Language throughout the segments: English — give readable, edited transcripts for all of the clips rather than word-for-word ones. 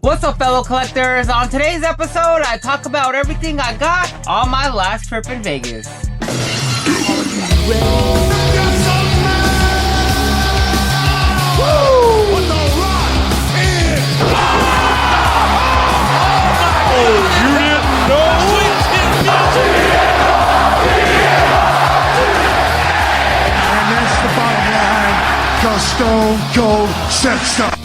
What's up, fellow collectors? On today's episode, I talk about everything I got on my last trip in Vegas. Stone Cold said so. Alright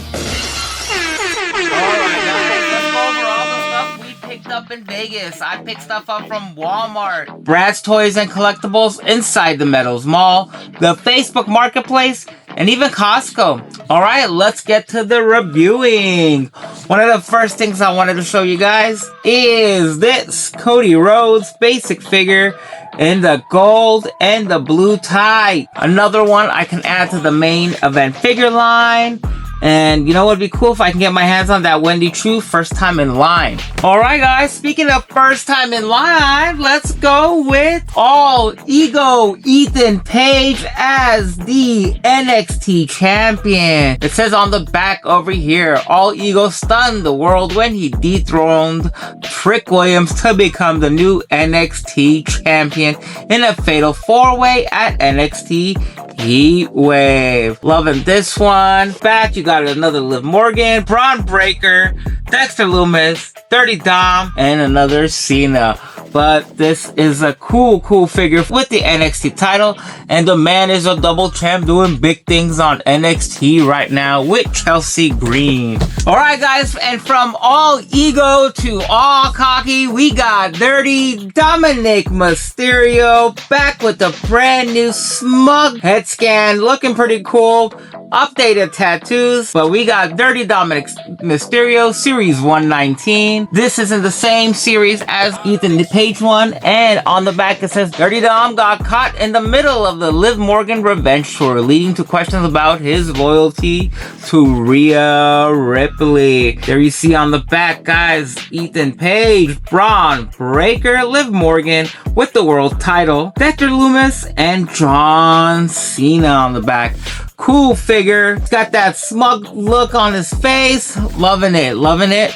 guys, let's go over all the stuff we picked up in Vegas. I picked stuff up from Walmart, Brad's Toys and Collectibles inside the Meadows Mall, the Facebook Marketplace, and even Costco. Alright, let's get to the reviewing. One of the first things I wanted to show you guys is this Cody Rhodes basic figure in the gold and the blue tie. Another one I can add to the main event figure line. And you know what would be cool if I can get my hands on that Wendy Choo first time in line. Alright guys, speaking of first time in line, let's go with All Ego Ethan Page as the NXT champion. It says on the back over here, All Ego stunned the world when he dethroned Trick Williams to become the new NXT champion in a fatal 4-way at NXT Heat Wave. Loving this one. Back, you got another Liv Morgan, Braun Breaker, Dexter Lumis, Dirty Dom, and another Cena. But this is a cool figure with the NXT title, and the man is a double champ doing big things on NXT right now with Chelsea Green. Alright guys, and from all ego to all cocky, we got Dirty Dominic Mysterio back with a brand new smug head scan, looking pretty cool. Updated tattoos, but we got Dirty Dominic Mysterio Series 119. This is in the same series as Ethan Page one, and on the back it says Dirty Dom got caught in the middle of the Liv Morgan revenge tour, leading to questions about his loyalty to Rhea Ripley. There you see on the back, guys, Ethan Page, Braun Breaker, Liv Morgan with the world title, Dexter Lumis, and John Cena on the back. Cool figure. He's got that smug look on his face. Loving it.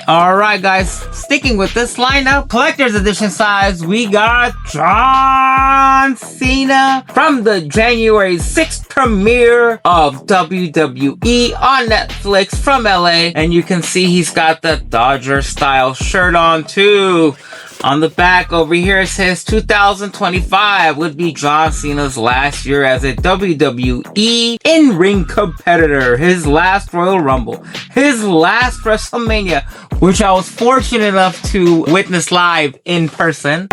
Alright guys, sticking with this lineup, collector's edition size, we got John Cena from the January 6th premiere of WWE on Netflix from LA. And you can see he's got the Dodger style shirt on too. On the back over here it says 2025 would be John Cena's last year as a WWE in-ring competitor. His last Royal Rumble, his last WrestleMania, which I was fortunate enough to witness live in person.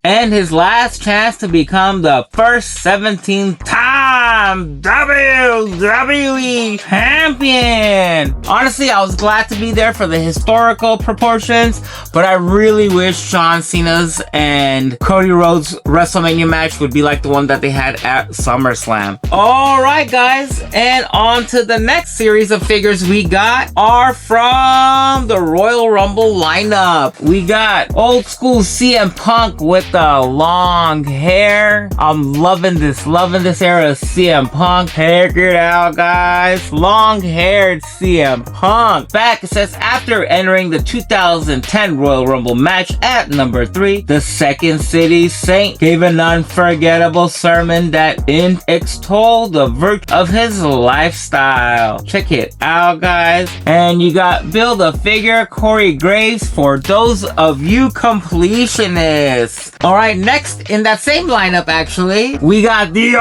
And his last chance to become the first 17th-time WWE champion. Honestly, I was glad to be there for the historical proportions, but I really wish John Cena's and Cody Rhodes' WrestleMania match would be like the one that they had at SummerSlam. Alright guys, and on to the next series of figures we got are from the Royal Rumble lineup. We got old school CM Punk with the long hair. I'm loving this era of CM Punk. Check it out, guys. Long-haired CM Punk. Back it says, after entering the 2010 Royal Rumble match at number 3, the Second City Saint gave an unforgettable sermon that extolled the virtue of his lifestyle. Check it out, guys. And you got Build a Figure, Corey Graves, for those of you completionists. Alright, next in that same lineup, actually, we got the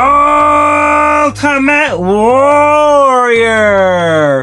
Ultimate Warrior.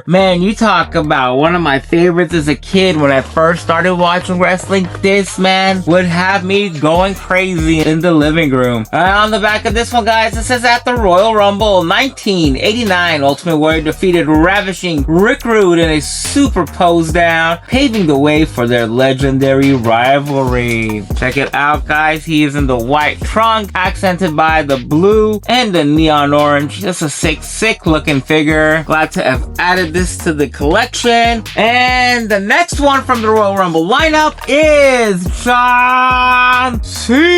Man, you talk about one of my favorites as a kid when I first started watching wrestling. This man would have me going crazy in the living room. On the back of this one, guys, it says at the Royal Rumble 1989, Ultimate Warrior defeated ravishing Rick Rude in a super pose down, paving the way for their legendary rivalry. Check it out, guys. He is in the white trunk, accented by the blue and the neon orange. Just a sick looking figure. Glad to have added this to the collection. And the next one from the Royal Rumble lineup is John Cena.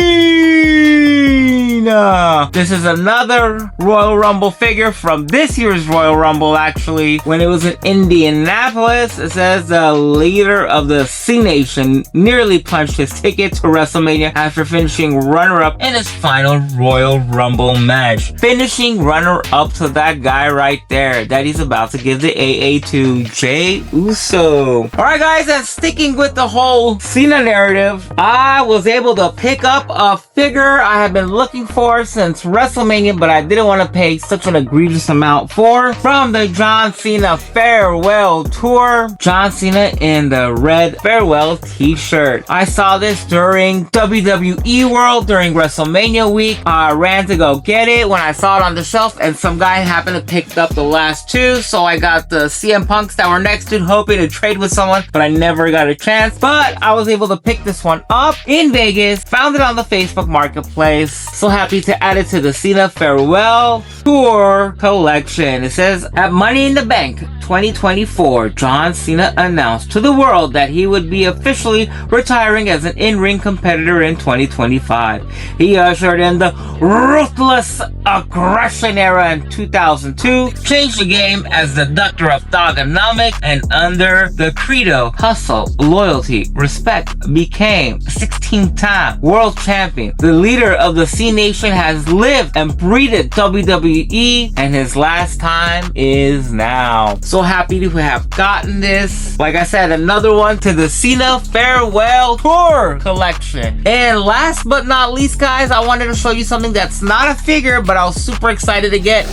This is another Royal Rumble figure from this year's Royal Rumble, actually, when it was in Indianapolis. It says the leader of the C Nation nearly punched his ticket to WrestleMania after finishing runner-up in his final Royal Rumble match. Finishing runner-up to that guy right there that he's about to give the AA to, Jey Uso. Alright guys, and sticking with the whole Cena narrative, I was able to pick up a figure I have been looking for since WrestleMania, but I didn't want to pay such an egregious amount for. From the John Cena Farewell Tour, John Cena in the red farewell t-shirt. I saw this during WWE World during WrestleMania week. I ran to go get it when I saw it on the shelf, and some guy happened to pick up the last two, so I got the CM Punks that were next to, hoping to trade with someone, but I never got a chance. But I was able to pick this one up in Vegas, found it on the Facebook Marketplace. So happy to add it to the Cena Farewell Tour collection. It says, at Money in the Bank 2024, John Cena announced to the world that he would be officially retiring as an in-ring competitor in 2025. He ushered in the ruthless aggression era in 2002, changed the game as the doctor of Thuganomics, and under the credo hustle, loyalty, respect, became 16-time world champion. The leader of the C Nation has lived and breathed WWE, and his last time is now. So happy to have gotten this. Like I said, another one to the Cena Farewell Tour collection. And last but not least, guys, I wanted to show you something that's not a figure, but I was super excited to get,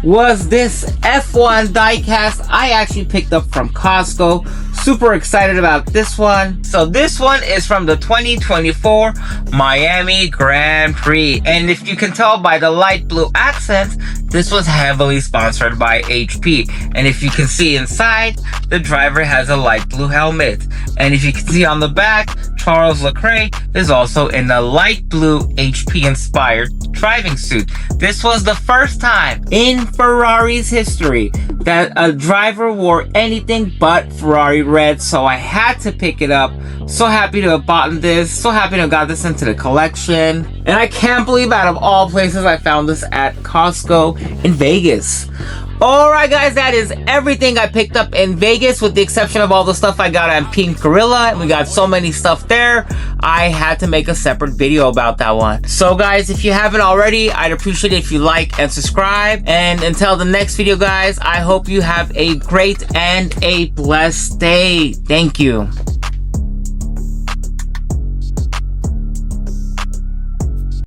was this F1 diecast I actually picked up from Costco. Super excited about this one. So this one is from the 2024 Miami Grand Prix, and if you can tell by the light blue accents, this was heavily sponsored by HP. And if you can see inside, the driver has a light blue helmet, and if you can see on the back, Charles Leclerc is also in a light blue HP inspired driving suit. This was the first time in Ferrari's history that a driver wore anything but Ferrari red, so I had to pick it up. So happy to have bought this, so happy to have got this into the collection, and I can't believe out of all places I found this at Costco in Vegas. Alright guys, that is everything I picked up in Vegas, with the exception of all the stuff I got on Pink Gorilla, and we got so many stuff there, I had to make a separate video about that one. So guys, if you haven't already, I'd appreciate it if you like and subscribe, and until the next video guys, I hope you have a great and a blessed day. Thank you.